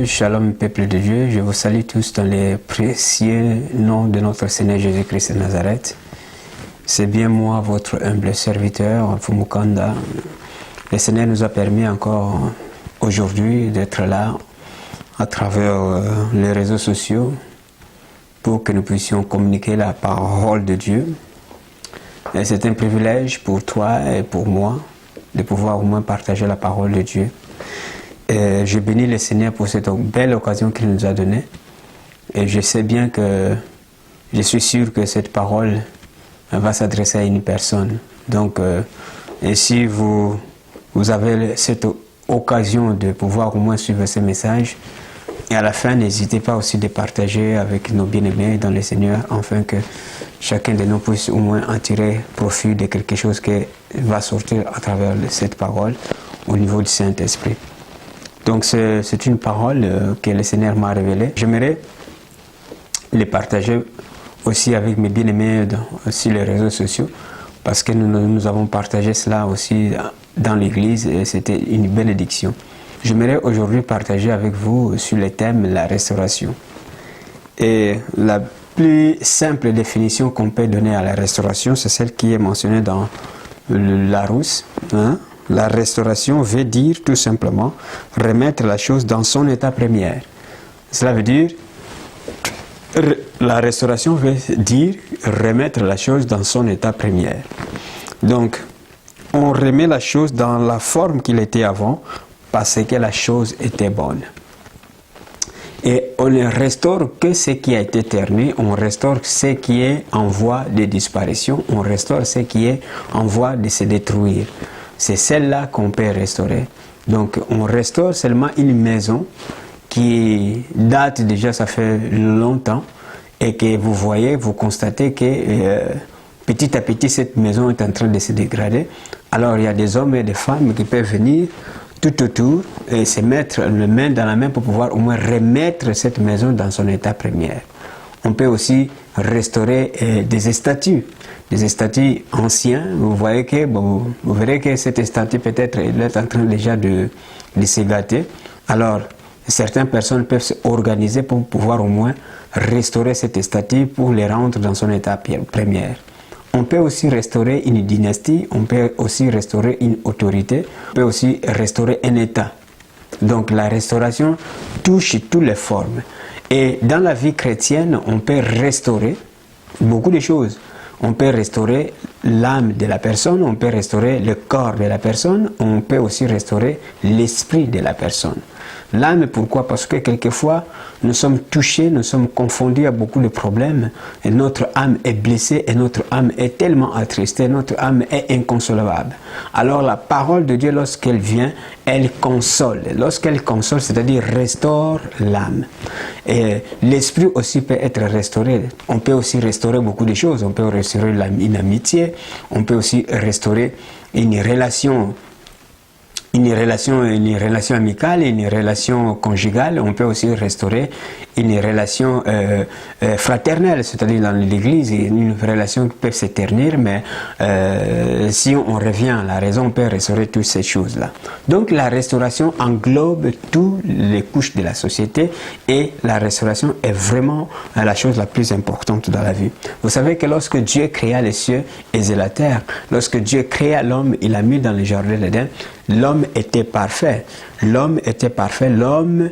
Shalom peuple de Dieu, je vous salue tous dans les précieux noms de notre Seigneur Jésus-Christ de Nazareth. C'est bien moi, votre humble serviteur, Fumukanda. Le Seigneur nous a permis encore aujourd'hui d'être là à travers les réseaux sociaux pour que nous puissions communiquer la parole de Dieu. Et c'est un privilège pour toi et pour moi de pouvoir au moins partager la parole de Dieu. Et je bénis le Seigneur pour cette belle occasion qu'il nous a donnée. Et je sais bien que, je suis sûr que cette parole va s'adresser à une personne. Donc, et si vous avez cette occasion de pouvoir au moins suivre ce message, et à la fin, n'hésitez pas aussi de partager avec nos bien-aimés dans le Seigneur, afin que chacun de nous puisse au moins en tirer profit de quelque chose qui va sortir à travers cette parole au niveau du Saint-Esprit. Donc c'est une parole que le Seigneur m'a révélée. J'aimerais les partager aussi avec mes bien-aimés sur les réseaux sociaux, parce que nous avons partagé cela aussi dans l'église et c'était une bénédiction. J'aimerais aujourd'hui partager avec vous sur le thème la restauration. Et la plus simple définition qu'on peut donner à la restauration, c'est celle qui est mentionnée dans le Larousse. La restauration veut dire tout simplement remettre la chose dans son état premier. Cela veut dire, la restauration veut dire remettre la chose dans son état premier. Donc, on remet la chose dans la forme qu'il était avant parce que la chose était bonne. Et on ne restaure que ce qui a été terni, on restaure ce qui est en voie de disparition, on restaure ce qui est en voie de se détruire. C'est celle-là qu'on peut restaurer. Donc on restaure seulement une maison qui date déjà, ça fait longtemps, et que vous voyez, vous constatez que petit à petit cette maison est en train de se dégrader. Alors il y a des hommes et des femmes qui peuvent venir tout autour et se mettre les mains dans la main pour pouvoir au moins remettre cette maison dans son état premier. On peut aussi restaurer des statues anciens. Vous voyez que, vous verrez que cette statue peut-être est en train déjà de se gâter. Alors, certaines personnes peuvent s'organiser pour pouvoir au moins restaurer cette statue pour les rendre dans son état premier. On peut aussi restaurer une dynastie, on peut aussi restaurer une autorité, on peut aussi restaurer un état. Donc la restauration touche toutes les formes. Et dans la vie chrétienne, on peut restaurer beaucoup de choses. On peut restaurer l'âme de la personne, on peut restaurer le corps de la personne, on peut aussi restaurer l'esprit de la personne. L'âme, pourquoi? Parce que quelquefois, nous sommes touchés, nous sommes confondus à beaucoup de problèmes, et notre âme est blessée, et notre âme est tellement attristée, notre âme est inconsolable. Alors la parole de Dieu, lorsqu'elle vient, elle console. Lorsqu'elle console, c'est-à-dire restaure l'âme. Et l'esprit aussi peut être restauré. On peut aussi restaurer beaucoup de choses. On peut restaurer une amitié, on peut aussi restaurer une relation amicale, une relation conjugale. On peut aussi restaurer une relation fraternelle, c'est-à-dire dans l'église, une relation qui peut se ternir, mais si on revient à la raison, on peut restaurer toutes ces choses-là. Donc la restauration englobe toutes les couches de la société et la restauration est vraiment la chose la plus importante dans la vie. Vous savez que lorsque Dieu créa les cieux et la terre, lorsque Dieu créa l'homme, il l'a mis dans le jardin d'Éden, l'homme était parfait. L'homme était parfait. L'homme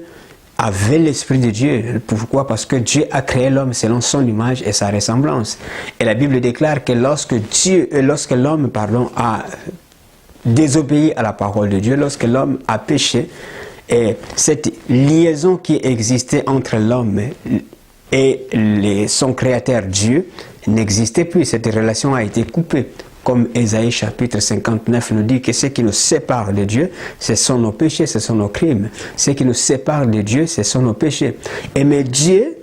avait l'esprit de Dieu. Pourquoi? Parce que Dieu a créé l'homme selon son image et sa ressemblance. Et la Bible déclare que lorsque l'homme a désobéi à la parole de Dieu, lorsque l'homme a péché, et cette liaison qui existait entre l'homme et son créateur Dieu n'existait plus. Cette relation a été coupée. Comme Ésaïe chapitre 59 nous dit que ce qui nous sépare de Dieu, ce sont nos péchés, ce sont nos crimes. Ce qui nous sépare de Dieu, ce sont nos péchés. Mais Dieu,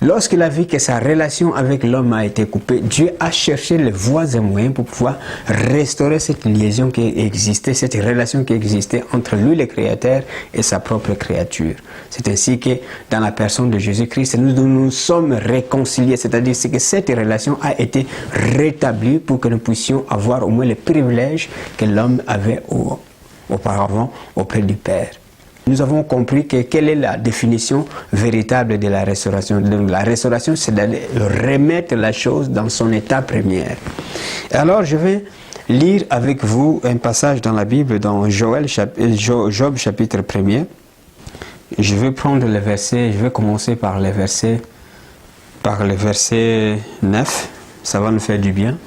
lorsqu'il a vu que sa relation avec l'homme a été coupée, Dieu a cherché les voies et moyens pour pouvoir restaurer cette liaison qui existait, cette relation qui existait entre lui, le Créateur, et sa propre créature. C'est ainsi que dans la personne de Jésus-Christ, nous nous sommes réconciliés, c'est-à-dire que cette relation a été rétablie pour que nous puissions avoir au moins les privilèges que l'homme avait auparavant auprès du Père. nous avons compris quelle est la définition véritable de la restauration. Donc, la restauration, c'est de remettre la chose dans son état premier. Alors, je vais lire avec vous un passage dans la Bible, dans Job chapitre 1er. Je vais prendre les versets, je vais commencer par le verset 9. Ça va nous faire du bien.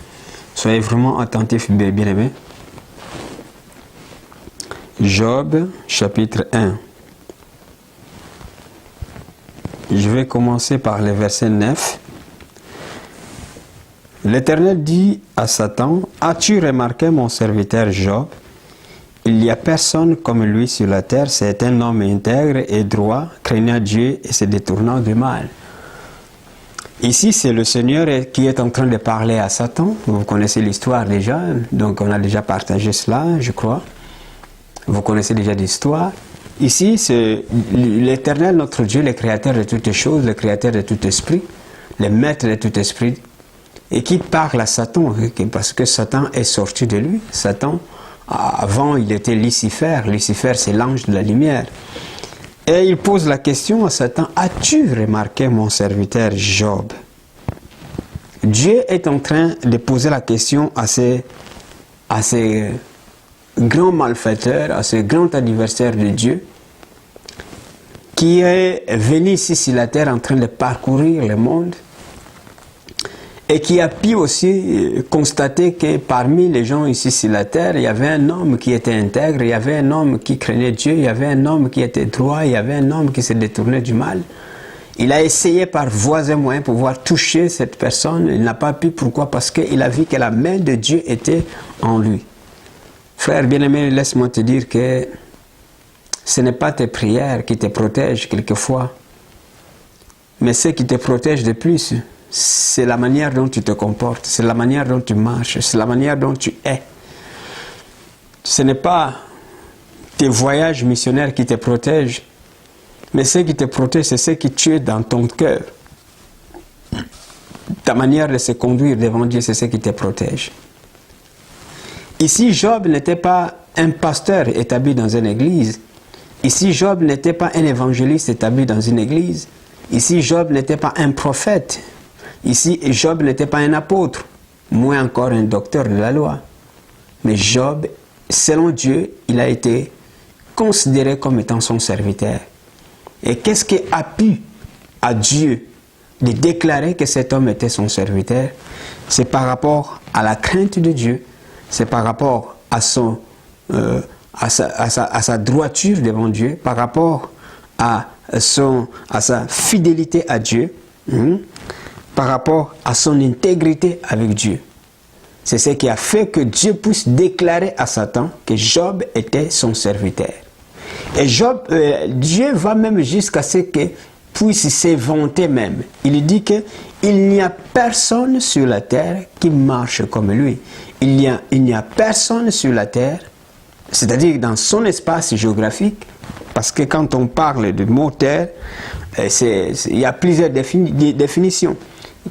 Soyez vraiment attentifs, bien-aimés. Job, chapitre 1. Je vais commencer par le verset 9. L'Éternel dit à Satan, « As-tu remarqué mon serviteur Job? Il n'y a personne comme lui sur la terre, c'est un homme intègre et droit, craignant Dieu et se détournant du mal. » Ici, c'est le Seigneur qui est en train de parler à Satan. Vous connaissez l'histoire déjà, donc on a déjà partagé cela, je crois. Vous connaissez déjà l'histoire. Ici, c'est l'Éternel, notre Dieu, le créateur de toutes choses, le créateur de tout esprit, le maître de tout esprit, et qui parle à Satan, parce que Satan est sorti de lui. Satan, avant, il était Lucifer. Lucifer, c'est l'ange de la lumière. Et il pose la question à Satan, « As-tu remarqué mon serviteur Job ?» Dieu est en train de poser la question à ces grands malfaiteurs, à ce grand adversaire de Dieu, qui est venu ici sur la terre en train de parcourir le monde, et qui a pu aussi constater que parmi les gens ici sur la terre, il y avait un homme qui était intègre, il y avait un homme qui craignait Dieu, il y avait un homme qui était droit, il y avait un homme qui se détournait du mal. Il a essayé par voies et moyens pour pouvoir toucher cette personne, il n'a pas pu. Pourquoi? Parce qu'il a vu que la main de Dieu était en lui. Frère bien-aimé, laisse-moi te dire que ce n'est pas tes prières qui te protègent quelquefois, mais ce qui te protège de plus, c'est la manière dont tu te comportes, c'est la manière dont tu marches, c'est la manière dont tu es. Ce n'est pas tes voyages missionnaires qui te protègent, mais ce qui te protège, c'est ce que tu es dans ton cœur. Ta manière de se conduire devant Dieu, c'est ce qui te protège. Ici, Job n'était pas un pasteur établi dans une église. Ici, Job n'était pas un évangéliste établi dans une église. Ici, Job n'était pas un prophète. Ici, Job n'était pas un apôtre, moins encore un docteur de la loi. Mais Job, selon Dieu, il a été considéré comme étant son serviteur. Et qu'est-ce qui a pu à Dieu de déclarer que cet homme était son serviteur? C'est par rapport à la crainte de Dieu, c'est par rapport à sa droiture devant Dieu, par rapport à sa fidélité à Dieu, par rapport à son intégrité avec Dieu. C'est ce qui a fait que Dieu puisse déclarer à Satan que Job était son serviteur. Et Dieu va même jusqu'à ce qu'il puisse se vanter même. Il dit qu'il n'y a personne sur la terre qui marche comme lui. Il n'y a personne sur la terre, c'est-à-dire dans son espace géographique, parce que quand on parle de mot terre, il y a plusieurs définitions.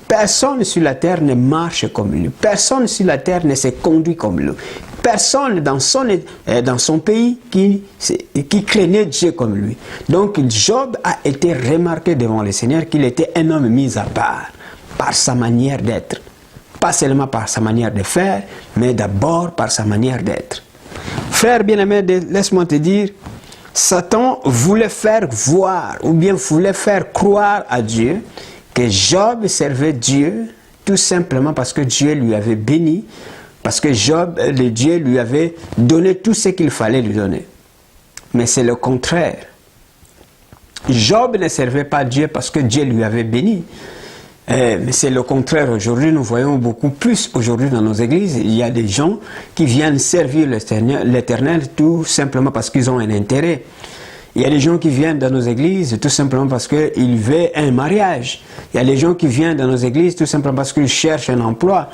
Personne sur la terre ne marche comme lui. Personne sur la terre ne se conduit comme lui. Personne dans son pays qui craignait Dieu comme lui. Donc Job a été remarqué devant le Seigneur qu'il était un homme mis à part par sa manière d'être. Pas seulement par sa manière de faire, mais d'abord par sa manière d'être. Frère bien-aimé, laisse-moi te dire, Satan voulait faire voir ou bien voulait faire croire à Dieu que Job servait Dieu tout simplement parce que Dieu lui avait béni, parce que Dieu lui avait donné tout ce qu'il fallait lui donner. Mais c'est le contraire. Job ne servait pas Dieu parce que Dieu lui avait béni. Mais c'est le contraire aujourd'hui. Nous voyons beaucoup plus aujourd'hui dans nos églises. Il y a des gens qui viennent servir l'Éternel tout simplement parce qu'ils ont un intérêt. Il y a des gens qui viennent dans nos églises tout simplement parce qu'ils veulent un mariage. Il y a des gens qui viennent dans nos églises tout simplement parce qu'ils cherchent un emploi.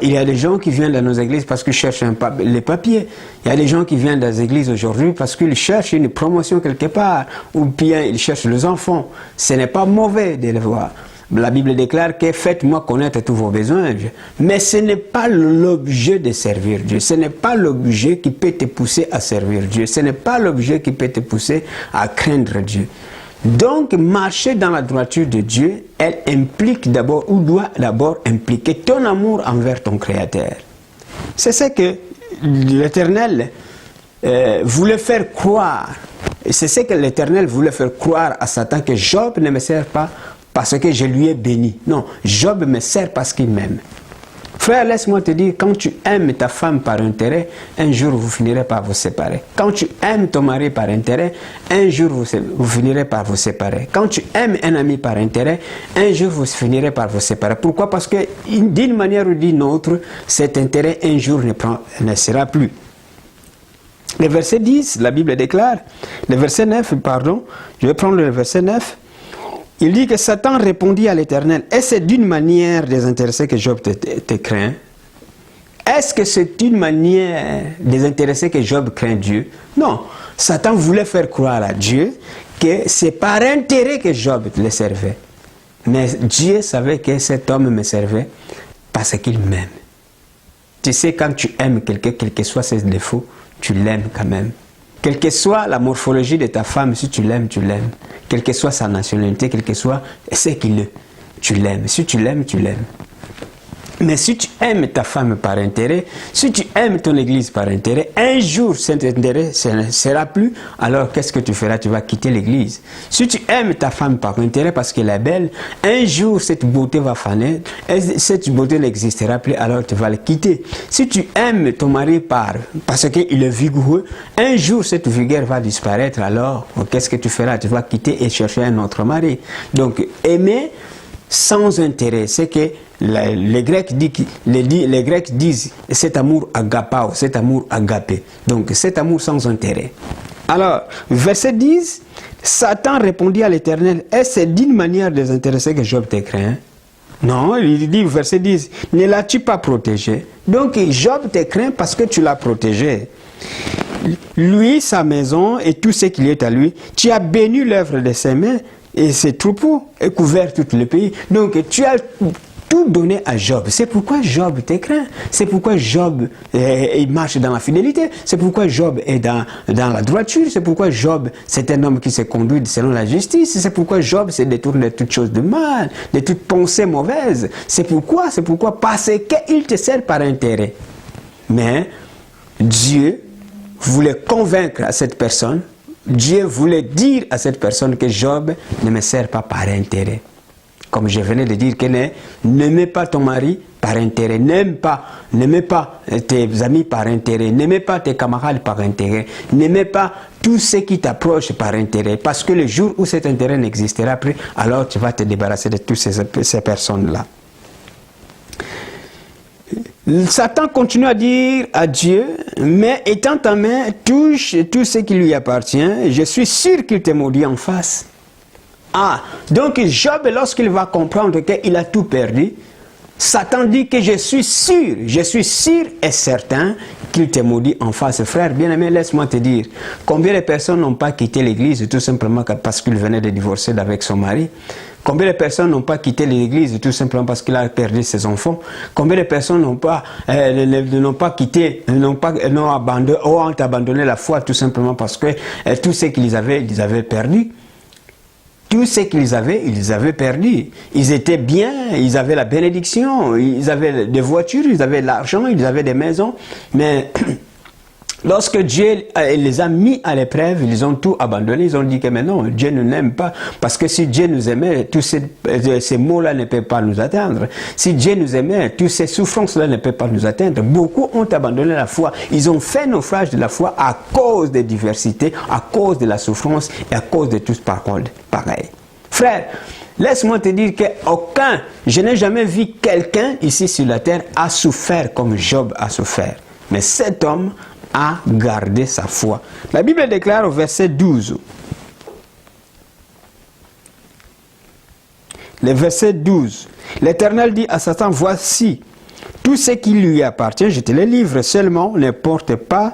Il y a des gens qui viennent dans nos églises parce qu'ils cherchent les papiers. Il y a des gens qui viennent dans les églises aujourd'hui parce qu'ils cherchent une promotion quelque part. Ou bien ils cherchent les enfants. Ce n'est pas mauvais de le voir. La Bible déclare que faites-moi connaître tous vos besoins. Mais ce n'est pas l'objet de servir Dieu. Ce n'est pas l'objet qui peut te pousser à servir Dieu. Ce n'est pas l'objet qui peut te pousser à craindre Dieu. Donc, marcher dans la droiture de Dieu, elle implique d'abord, ou doit d'abord impliquer ton amour envers ton Créateur. C'est ce que l'Éternel voulait faire croire. C'est ce que l'Éternel voulait faire croire à Satan, que Job ne me sert pas parce que je lui ai béni. Non, Job me sert parce qu'il m'aime. Frère, laisse-moi te dire, quand tu aimes ta femme par intérêt, un jour vous finirez par vous séparer. Quand tu aimes ton mari par intérêt, un jour vous finirez par vous séparer. Quand tu aimes un ami par intérêt, un jour vous finirez par vous séparer. Pourquoi? Parce que d'une manière ou d'une autre, cet intérêt un jour ne sera plus. Le verset 10, la Bible déclare, le verset 9, pardon, je vais prendre le verset 9. Il dit que Satan répondit à l'Éternel, est-ce d'une manière désintéressée que Job te craint? Est-ce que c'est une manière désintéressée que Job craint Dieu? Non, Satan voulait faire croire à Dieu que c'est par intérêt que Job le servait. Mais Dieu savait que cet homme me servait parce qu'il m'aime. Tu sais, quand tu aimes quelqu'un, quel que soit ses défauts, tu l'aimes quand même. Quelle que soit la morphologie de ta femme, si tu l'aimes, tu l'aimes. Quelle que soit sa nationalité, quel que soit ce qu'il est, tu l'aimes. Si tu l'aimes, tu l'aimes. Mais si tu aimes ta femme par intérêt, si tu aimes ton église par intérêt, un jour cet intérêt ne sera plus, alors qu'est-ce que tu feras? Tu vas quitter l'église. Si tu aimes ta femme par intérêt parce qu'elle est belle, un jour cette beauté va faner, et cette beauté n'existera plus, alors tu vas le quitter. Si tu aimes ton mari parce qu'il est vigoureux, un jour cette vigueur va disparaître, alors qu'est-ce que tu feras? Tu vas quitter et chercher un autre mari. Donc aimer sans intérêt, c'est que les Grecs disent cet amour agapao, cet amour agapé. Donc cet amour sans intérêt. Alors, verset 10, Satan répondit à l'Éternel, est-ce d'une manière désintéressée que Job te craint? Non, il dit, verset 10, ne l'as-tu pas protégé? Donc Job te craint parce que tu l'as protégé. Lui, sa maison et tout ce qu'il est à lui, tu as béni l'œuvre de ses mains et ses troupeaux et couvert tout le pays. Donc tu as tout donné à Job. C'est pourquoi Job te craint. C'est pourquoi Job il marche dans la fidélité. C'est pourquoi Job est dans la droiture. C'est pourquoi Job, c'est un homme qui se conduit selon la justice. C'est pourquoi Job se détourne de toutes choses de mal, de toutes pensées mauvaises. C'est pourquoi parce qu'il te sert par intérêt. Mais Dieu voulait convaincre à cette personne, Dieu voulait dire à cette personne que Job ne me sert pas par intérêt. Comme je venais de dire que n'aimez pas ton mari par intérêt, n'aime pas tes amis par intérêt, n'aimez pas tes camarades par intérêt, n'aimez pas tous ceux qui t'approchent par intérêt, parce que le jour où cet intérêt n'existera plus, alors tu vas te débarrasser de toutes ces personnes-là. Satan continue à dire à Dieu, mais étends ta main, touche tout ce qui lui appartient, je suis sûr qu'il te maudit en face. Ah, donc Job, lorsqu'il va comprendre qu'il a tout perdu, Satan dit que je suis sûr et certain qu'il te maudit en face. Frère bien-aimé, laisse-moi te dire, combien de personnes n'ont pas quitté l'église tout simplement parce qu'il venait de divorcer avec son mari? Combien de personnes n'ont pas quitté l'église tout simplement parce qu'il a perdu ses enfants? Combien de personnes n'ont abandonné la foi tout simplement parce que tout ce qu'ils avaient, ils avaient perdu? Tout ce qu'ils avaient perdu. Ils étaient bien, ils avaient la bénédiction, ils avaient des voitures, ils avaient de l'argent, ils avaient des maisons. Mais lorsque Dieu les a mis à l'épreuve, ils ont tout abandonné. Ils ont dit que maintenant, Dieu ne nous aime pas. Parce que si Dieu nous aimait, tous ces maux-là ne peuvent pas nous atteindre. Si Dieu nous aimait, toutes ces souffrances-là ne peuvent pas nous atteindre. Beaucoup ont abandonné la foi. Ils ont fait naufrage de la foi à cause des diversités, à cause de la souffrance et à cause de tout pareil. Frère, laisse-moi te dire que je n'ai jamais vu quelqu'un ici sur la terre a souffert comme Job a souffert. Mais cet homme a gardé sa foi. La Bible déclare au verset 12. Le verset 12. L'Éternel dit à Satan, voici tout ce qui lui appartient, je te le livre, seulement ne porte pas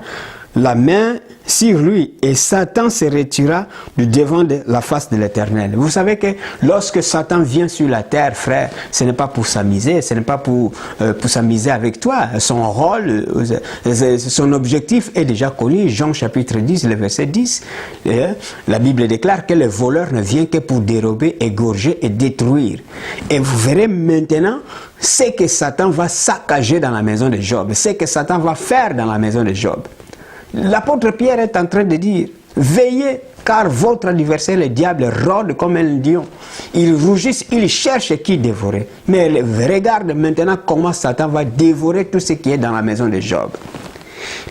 la main sur lui et Satan se retira du devant de la face de l'Éternel. Vous savez que lorsque Satan vient sur la terre, frère, ce n'est pas pour s'amuser, ce n'est pas pour s'amuser avec toi. Son rôle, son objectif est déjà connu. Jean chapitre 10, le verset 10. La Bible déclare que le voleur ne vient que pour dérober, égorger et détruire. Et vous verrez maintenant ce que Satan va saccager dans la maison de Job, ce que Satan va faire dans la maison de Job. L'apôtre Pierre est en train de dire, veillez, car votre adversaire, le diable, rôde comme un lion. Il rougit, il cherche qui dévorer. Mais regarde maintenant comment Satan va dévorer tout ce qui est dans la maison de Job.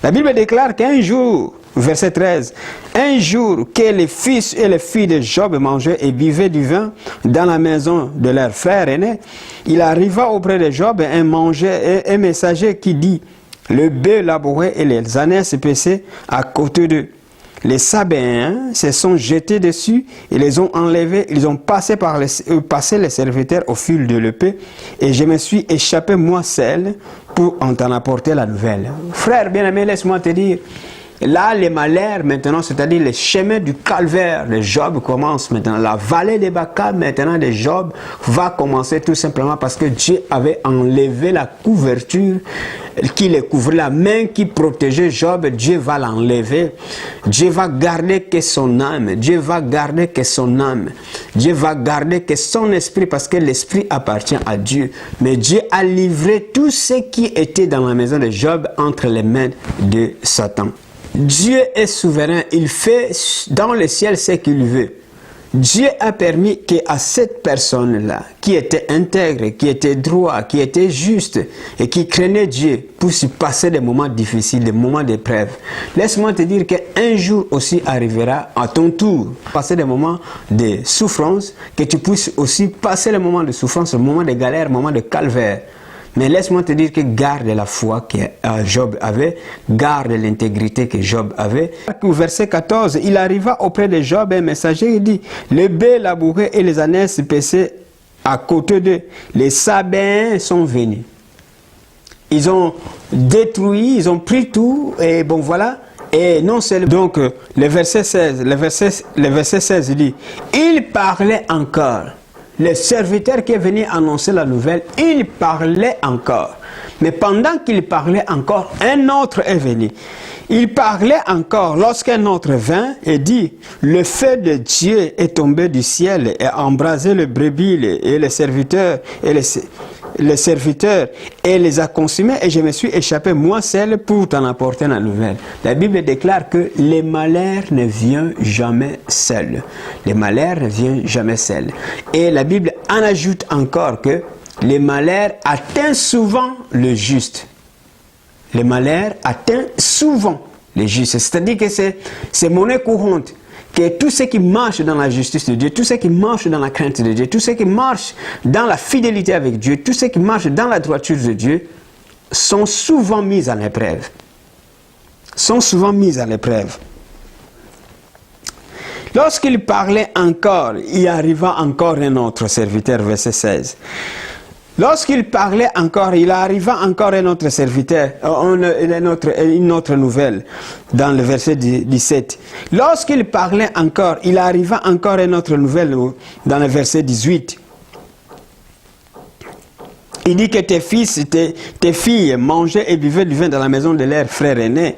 La Bible déclare qu'un jour, verset 13, un jour que les fils et les filles de Job mangeaient et buvaient du vin dans la maison de leur frère aîné, il arriva auprès de Job un messager qui dit, le bœuf labouré et les ânesses paissées à côté d'eux. Les Sabéens se sont jetés dessus et les ont enlevés. Ils ont passé les serviteurs au fil de l'épée et je me suis échappé moi seul pour en t'en apporter la nouvelle. Frère bien-aimé, laisse-moi te dire, là, les malheurs maintenant, c'est-à-dire les chemins du calvaire de Job commencent maintenant. La vallée des Baca maintenant de Job va commencer tout simplement parce que Dieu avait enlevé la couverture qui le couvrait, la main qui protégeait Job. Dieu va l'enlever. Dieu va garder que son âme. Dieu va garder que son âme. Dieu va garder que son esprit parce que l'esprit appartient à Dieu. Mais Dieu a livré tout ce qui était dans la maison de Job entre les mains de Satan. Dieu est souverain, il fait dans le ciel ce qu'il veut. Dieu a permis qu'à cette personne-là, qui était intègre, qui était droit, qui était juste et qui craignait Dieu, puisse passer des moments difficiles, des moments d'épreuve. Laisse-moi te dire qu'un jour aussi arrivera à ton tour, passer des moments de souffrance, que tu puisses aussi passer les moments de souffrance, les moments de galère, les moments de calvaire. Mais laisse-moi te dire que garde la foi que Job avait, garde l'intégrité que Job avait. Au verset 14, il arriva auprès de Job un messager, il dit, le bœuf labouré et les ânesses paissées à côté d'eux, les Sabéens sont venus. Ils ont détruit, ils ont pris tout, et bon voilà. Et non seulement. Donc, le verset 16, le verset 16 dit, il parlait encore. Le serviteur qui est venu annoncer la nouvelle, il parlait encore. Mais pendant qu'il parlait encore, un autre est venu. Il parlait encore lorsqu'un autre vint et dit, le feu de Dieu est tombé du ciel et a embrasé le brebis et les serviteurs et les a consumés et je me suis échappé moi seul pour t'en apporter la nouvelle. La Bible déclare que les malheurs ne viennent jamais seuls. Les malheurs ne viennent jamais seuls. Et la Bible en ajoute encore que les malheurs atteignent souvent le juste. Les malheurs atteignent souvent le juste. C'est-à-dire que c'est monnaie courante. Que tout ce qui marche dans la justice de Dieu, tout ce qui marche dans la crainte de Dieu, tout ce qui marche dans la fidélité avec Dieu, tout ce qui marche dans la droiture de Dieu, sont souvent mis en épreuve. Sont souvent mis à l'épreuve. Lorsqu'il parlait encore, il arriva encore un autre serviteur, verset 16. Lorsqu'il parlait encore, il arriva encore un autre serviteur, une autre nouvelle, dans le verset 17. Lorsqu'il parlait encore, il arriva encore une autre nouvelle, dans le verset 18. Il dit que tes fils, tes filles mangeaient et buvaient du vin dans la maison de leur frère aîné.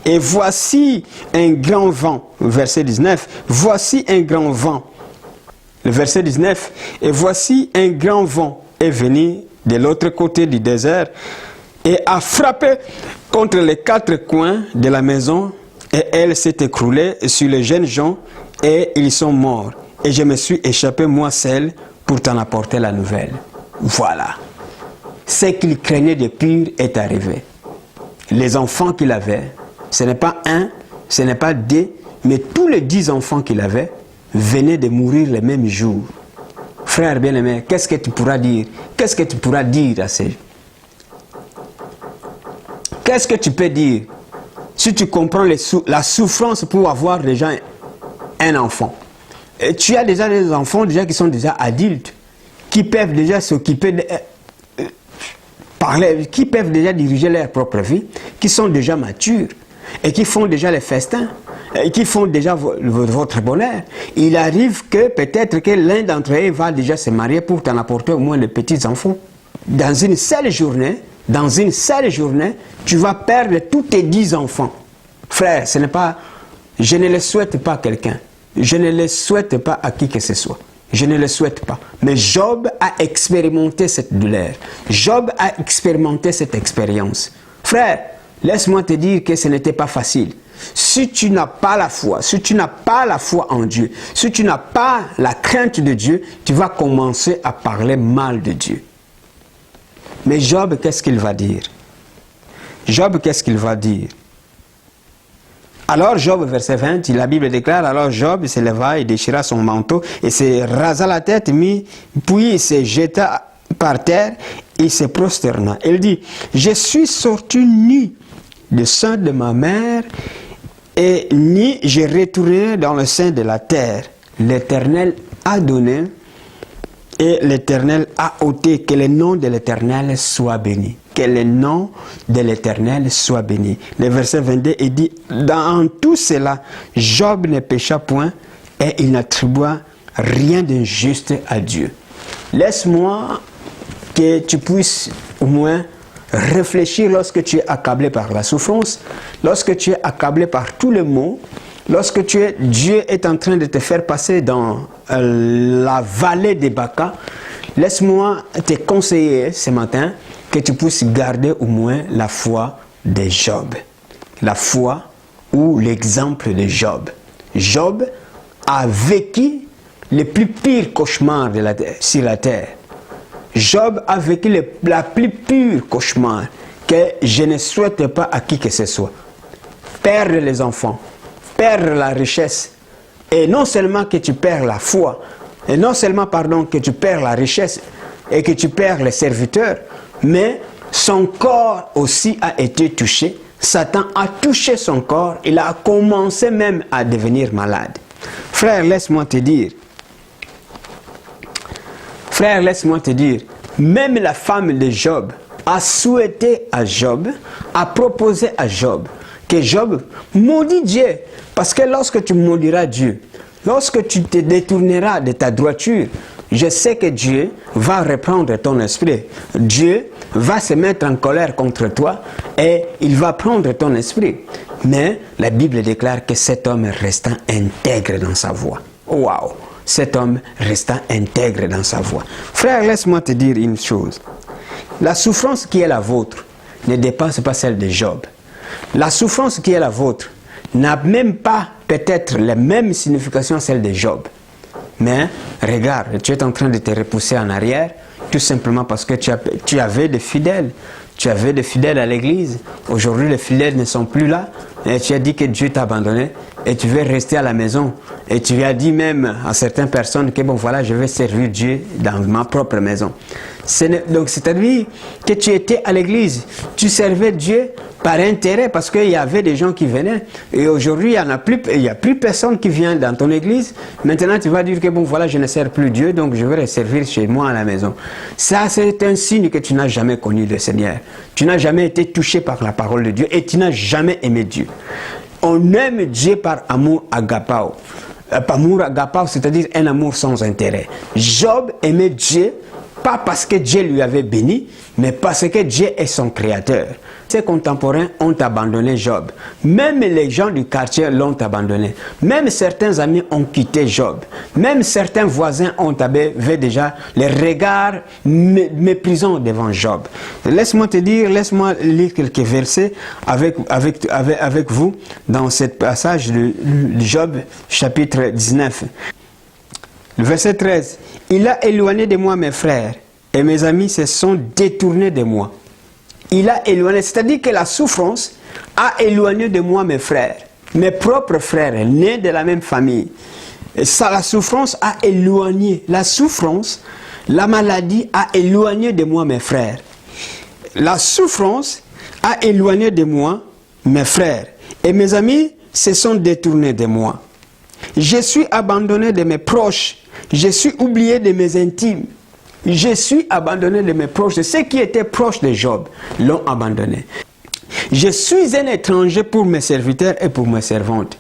Et voici un grand vent, verset 19. Voici un grand vent, le verset 19. Et voici un grand vent est venu de l'autre côté du désert et a frappé contre les quatre coins de la maison et elle s'est écroulée sur les jeunes gens et ils sont morts. Et je me suis échappé moi seul pour t'en apporter la nouvelle. Voilà. Ce qu'il craignait de pire est arrivé. Les enfants qu'il avait, ce n'est pas un, ce n'est pas deux, mais tous les 10 enfants qu'il avait venaient de mourir le même jour. Frère bien-aimé, qu'est-ce que tu pourras dire? Qu'est-ce que tu pourras dire à ces... Qu'est-ce que tu peux dire si tu comprends la souffrance pour avoir déjà un enfant? Et tu as déjà des enfants déjà qui sont déjà adultes, qui peuvent déjà s'occuper de... qui peuvent déjà diriger leur propre vie, qui sont déjà matures. et qui font déjà les festins, et qui font déjà votre bonheur, il arrive que peut-être que l'un d'entre eux va déjà se marier pour t'en apporter au moins les petits-enfants. Dans une seule journée, tu vas perdre tous tes 10 enfants. Frère, je ne le souhaite pas à quelqu'un. Je ne le souhaite pas à qui que ce soit. Je ne le souhaite pas. Mais Job a expérimenté cette douleur. Job a expérimenté cette expérience. Frère, laisse-moi te dire que ce n'était pas facile. Si tu n'as pas la foi, si tu n'as pas la foi en Dieu, si tu n'as pas la crainte de Dieu, tu vas commencer à parler mal de Dieu. Mais Job, qu'est-ce qu'il va dire? Job, qu'est-ce qu'il va dire? Alors Job, verset 20, la Bible déclare, alors Job se leva et déchira son manteau et se rasa la tête, puis il se jeta par terre et se prosterna. Il dit, je suis sorti nu du sein de ma mère et ni je retournerai dans le sein de la terre. L'Éternel a donné et l'Éternel a ôté. Que le nom de l'Éternel soit béni. Que le nom de l'Éternel soit béni. Le verset 22, il dit, dans tout cela, Job ne pécha point et il n'attribua rien d'injuste à Dieu. Laisse-moi que tu puisses au moins réfléchir lorsque tu es accablé par la souffrance, lorsque tu es accablé par tous les maux, lorsque Dieu est en train de te faire passer dans la vallée des Baca. Laisse-moi te conseiller ce matin que tu puisses garder au moins la foi de Job. La foi ou l'exemple de Job. Job a vécu les plus pires cauchemars sur la terre. Job a vécu la plus pure cauchemar que je ne souhaite pas à qui que ce soit. Perdre les enfants, perdre la richesse, et non seulement que tu perds la foi, et non seulement, que tu perds la richesse et que tu perds les serviteurs, mais son corps aussi a été touché. Satan a touché son corps, il a commencé même à devenir malade. Frère, laisse-moi te dire, même la femme de Job a souhaité à Job, a proposé à Job, que Job maudit Dieu. Parce que lorsque tu maudiras Dieu, lorsque tu te détourneras de ta droiture, je sais que Dieu va reprendre ton esprit. Dieu va se mettre en colère contre toi et il va prendre ton esprit. Mais la Bible déclare que cet homme restant intègre dans sa voie. Waouh! Cet homme restant intègre dans sa voie. Frère, laisse-moi te dire une chose. La souffrance qui est la vôtre ne dépasse pas celle de Job. La souffrance qui est la vôtre n'a même pas peut-être la même signification celle de Job. Mais regarde, tu es en train de te repousser en arrière tout simplement parce que tu avais des fidèles. Tu avais des fidèles à l'église. Aujourd'hui, les fidèles ne sont plus là. Et tu as dit que Dieu t'a abandonné et tu veux rester à la maison. Et tu as dit même à certaines personnes que bon voilà, je vais servir Dieu dans ma propre maison. Donc c'est-à-dire que tu étais à l'église, tu servais Dieu par intérêt parce qu'il y avait des gens qui venaient. Et aujourd'hui, il n'y a plus personne qui vient dans ton église. Maintenant, tu vas dire que bon voilà, je ne sers plus Dieu, donc je vais le servir chez moi à la maison. Ça, c'est un signe que tu n'as jamais connu le Seigneur. Tu n'as jamais été touché par la parole de Dieu et tu n'as jamais aimé Dieu. On aime Dieu par amour agapao. Amour agapao, c'est-à-dire un amour sans intérêt. Job aimait Dieu, pas parce que Dieu lui avait béni, mais parce que Dieu est son créateur. Ses contemporains ont abandonné Job. Même les gens du quartier l'ont abandonné. Même certains amis ont quitté Job. Même certains voisins avaient déjà les regards méprisants devant Job. Laisse-moi te dire, laisse-moi lire quelques versets avec vous dans ce passage de Job chapitre 19. Le verset 13. Il a éloigné de moi mes frères et mes amis se sont détournés de moi. Il a éloigné, c'est-à-dire que la souffrance a éloigné de moi mes frères, mes propres frères, nés de la même famille. Et ça, la souffrance a éloigné, la souffrance, la maladie a éloigné de moi mes frères. La souffrance a éloigné de moi mes frères et mes amis se sont détournés de moi. Je suis abandonné de mes proches, je suis oublié de mes intimes. Je suis abandonné de mes proches. Ceux qui étaient proches de Job l'ont abandonné. Je suis un étranger pour mes serviteurs et pour mes servantes.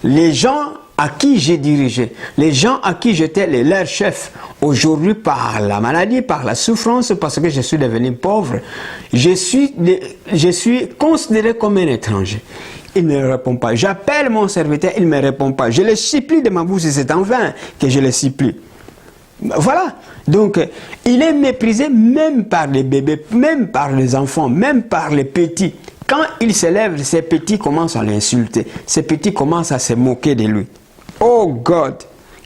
Les gens à qui j'ai dirigé, les gens à qui j'étais leur chef, aujourd'hui par la maladie, par la souffrance, parce que je suis devenu pauvre, je suis considéré comme un étranger. Il ne me répond pas. J'appelle mon serviteur, il ne me répond pas. Je le supplie de ma bouche, et c'est en vain que je le supplie. Voilà. Donc, il est méprisé même par les bébés, même par les enfants, même par les petits. Quand il se lève, ces petits commencent à l'insulter. Ces petits commencent à se moquer de lui. Oh God,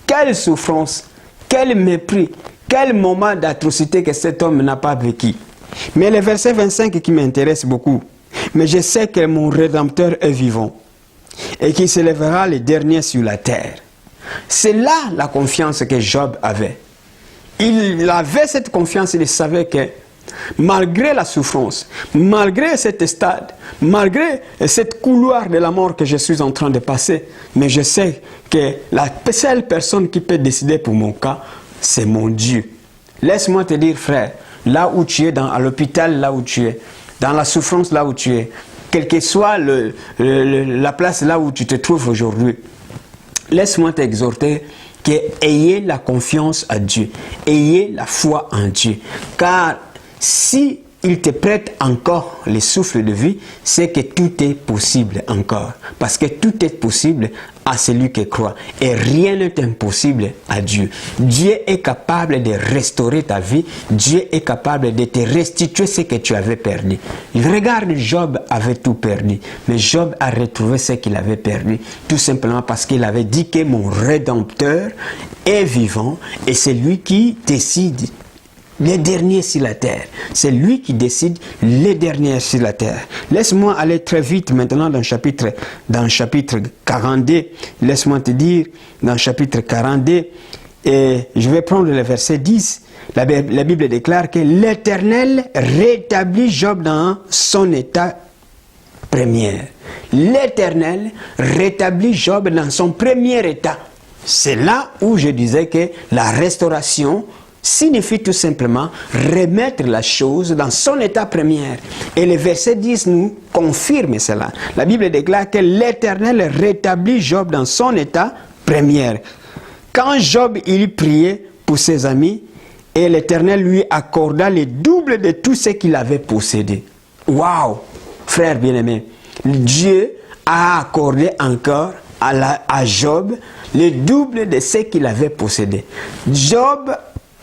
quelle souffrance, quel mépris, quel moment d'atrocité que cet homme n'a pas vécu. Mais le verset 25 qui m'intéresse beaucoup. Mais je sais que mon Rédempteur est vivant et qu'il se lèvera le dernier sur la terre. C'est là la confiance que Job avait. Il avait cette confiance, il savait que malgré la souffrance, malgré cet stade, malgré cette couloir de la mort que je suis en train de passer, mais je sais que la seule personne qui peut décider pour mon cas, c'est mon Dieu. Laisse-moi te dire, frère, là où tu es, à l'hôpital, là où tu es, dans la souffrance, là où tu es, quelle que soit la place là où tu te trouves aujourd'hui, laisse-moi t'exhorter que ayez la confiance à Dieu, ayez la foi en Dieu, car si il te prête encore les souffles de vie, c'est que tout est possible encore. Parce que tout est possible à celui qui croit. Et rien n'est impossible à Dieu. Dieu est capable de restaurer ta vie. Dieu est capable de te restituer ce que tu avais perdu. Regarde, Job avait tout perdu. Mais Job a retrouvé ce qu'il avait perdu. Tout simplement parce qu'il avait dit que mon Rédempteur est vivant. Et c'est lui qui décide les derniers sur la terre. C'est lui qui décide les derniers sur la terre. Laisse-moi aller très vite maintenant dans le chapitre 42. Laisse-moi te dire, dans le chapitre 42, et je vais prendre le verset 10. La Bible déclare que l'Éternel rétablit Job dans son état premier. L'Éternel rétablit Job dans son premier état. C'est là où je disais que la restauration signifie tout simplement remettre la chose dans son état premier. Et le verset 10 nous confirme cela. La Bible déclare que l'Éternel rétablit Job dans son état premier. Quand Job il priait pour ses amis, et l'Éternel lui accorda le double de tout ce qu'il avait possédé. Waouh, frère bien-aimé, Dieu a accordé encore à Job le double de ce qu'il avait possédé. Job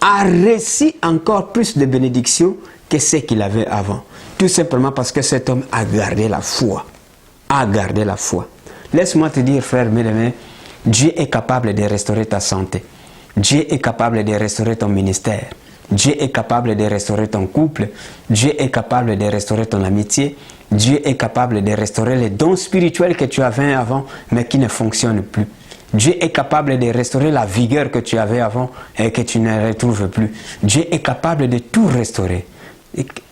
a reçu encore plus de bénédictions que ce qu'il avait avant. Tout simplement parce que cet homme a gardé la foi. A gardé la foi. Laisse-moi te dire, frère bien-aimé, Dieu est capable de restaurer ta santé. Dieu est capable de restaurer ton ministère. Dieu est capable de restaurer ton couple. Dieu est capable de restaurer ton amitié. Dieu est capable de restaurer les dons spirituels que tu avais avant, mais qui ne fonctionnent plus. Dieu est capable de restaurer la vigueur que tu avais avant et que tu ne retrouves plus. Dieu est capable de tout restaurer.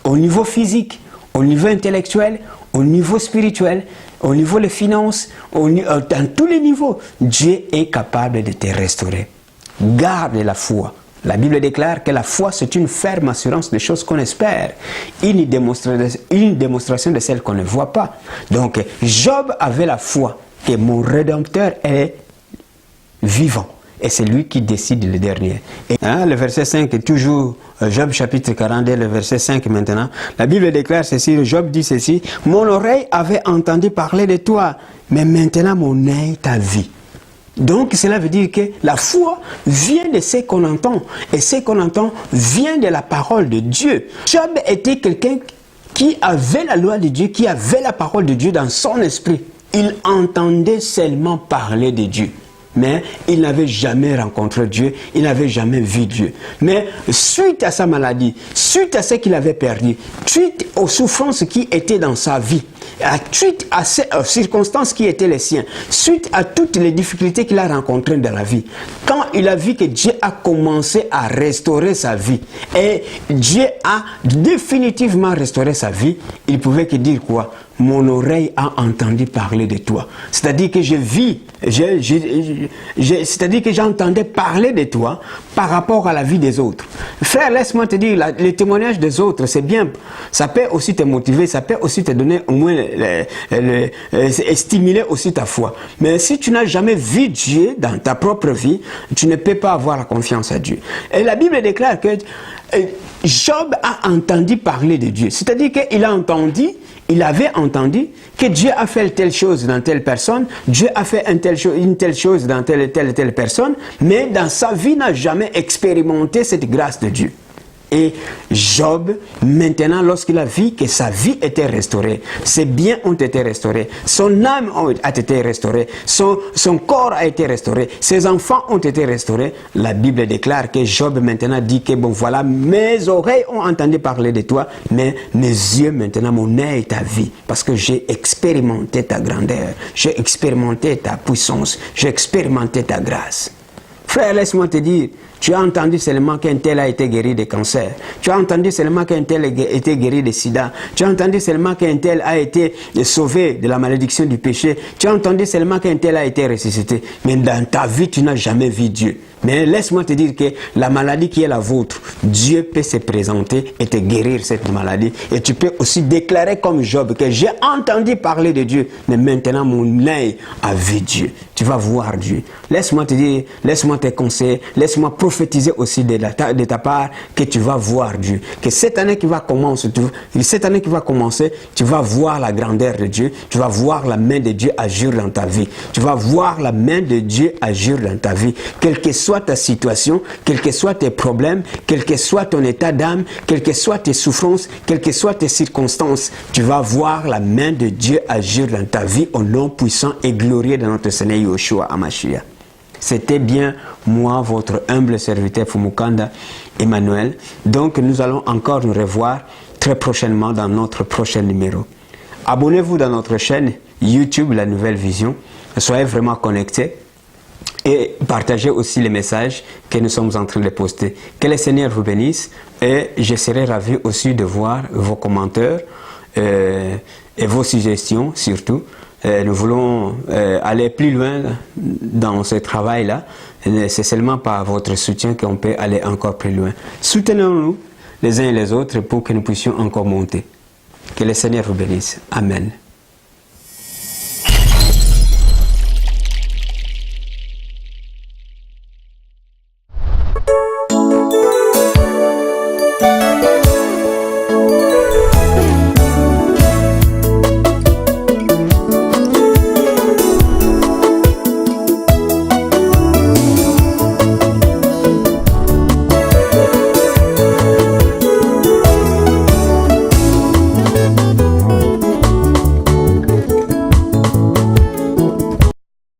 Au niveau physique, au niveau intellectuel, au niveau spirituel, au niveau des finances, dans tous les niveaux, Dieu est capable de te restaurer. Garde la foi. La Bible déclare que la foi, c'est une ferme assurance des choses qu'on espère, une démonstration de celles qu'on ne voit pas. Donc, Job avait la foi que mon Rédempteur est vivant. Et c'est lui qui décide le dernier. Et, le verset 5, toujours Job chapitre 42, le verset 5 maintenant. La Bible déclare ceci, Job dit ceci, « Mon oreille avait entendu parler de toi, mais maintenant mon œil t'a vu. » Donc cela veut dire que la foi vient de ce qu'on entend. Et ce qu'on entend vient de la parole de Dieu. Job était quelqu'un qui avait la loi de Dieu, qui avait la parole de Dieu dans son esprit. Il entendait seulement parler de Dieu. Mais il n'avait jamais rencontré Dieu, il n'avait jamais vu Dieu. Mais suite à sa maladie, suite à ce qu'il avait perdu, suite aux souffrances qui étaient dans sa vie, suite à ces circonstances qui étaient les siennes, suite à toutes les difficultés qu'il a rencontrées dans la vie, quand il a vu que Dieu a commencé à restaurer sa vie, et Dieu a définitivement restauré sa vie, il pouvait que dire quoi? Mon oreille a entendu parler de toi. C'est-à-dire que c'est-à-dire que j'entendais parler de toi par rapport à la vie des autres. Frère, laisse-moi te dire, les témoignages des autres, c'est bien. Ça peut aussi te motiver, ça peut aussi te donner au moins, stimuler aussi ta foi. Mais si tu n'as jamais vu Dieu dans ta propre vie, tu ne peux pas avoir la confiance à Dieu. Et la Bible déclare que Job a entendu parler de Dieu. C'est-à-dire qu'il a entendu, il avait entendu que Dieu a fait telle chose dans telle personne, Dieu a fait une telle chose dans telle personne, mais dans sa vie n'a jamais expérimenté cette grâce de Dieu. Et Job, maintenant, lorsqu'il a vu que sa vie était restaurée, ses biens ont été restaurés, son âme a été restaurée, son corps a été restauré, ses enfants ont été restaurés, la Bible déclare que Job maintenant dit que bon voilà, mes oreilles ont entendu parler de toi, mais mes yeux maintenant, mon œil ta vie, parce que j'ai expérimenté ta grandeur, j'ai expérimenté ta puissance, j'ai expérimenté ta grâce. Frère, laisse-moi te dire, tu as entendu seulement qu'un tel a été guéri de cancer. Tu as entendu seulement qu'un tel a été guéri de sida. Tu as entendu seulement qu'un tel a été sauvé de la malédiction du péché. Tu as entendu seulement qu'un tel a été ressuscité. Mais dans ta vie, tu n'as jamais vu Dieu. Mais laisse-moi te dire que la maladie qui est la vôtre, Dieu peut se présenter et te guérir cette maladie. Et tu peux aussi déclarer comme Job que j'ai entendu parler de Dieu, mais maintenant mon œil a vu Dieu. Tu vas voir Dieu. Laisse-moi te dire, laisse-moi te conseiller, laisse-moi prophétiser aussi de ta part que tu vas voir Dieu. Que cette année qui va commencer, tu vas voir la grandeur de Dieu, tu vas voir la main de Dieu agir dans ta vie. Tu vas voir la main de Dieu agir dans ta vie. Quel que soit ta situation, quels que soient tes problèmes, quel que soit ton état d'âme, quelles que soient tes souffrances, quelles que soient tes circonstances, tu vas voir la main de Dieu agir dans ta vie au nom puissant et glorieux de notre Seigneur Yoshua Hamashiach. C'était bien moi, votre humble serviteur Fumukanda Emmanuel. Donc nous allons encore nous revoir très prochainement dans notre prochain numéro. Abonnez-vous dans notre chaîne YouTube La Nouvelle Vision. Soyez vraiment connectés. Et partagez aussi les messages que nous sommes en train de poster. Que le Seigneur vous bénisse et je serai ravi aussi de voir vos commentaires et vos suggestions surtout. Nous voulons aller plus loin dans ce travail-là. C'est seulement par votre soutien qu'on peut aller encore plus loin. Soutenons-nous les uns et les autres pour que nous puissions encore monter. Que le Seigneur vous bénisse. Amen.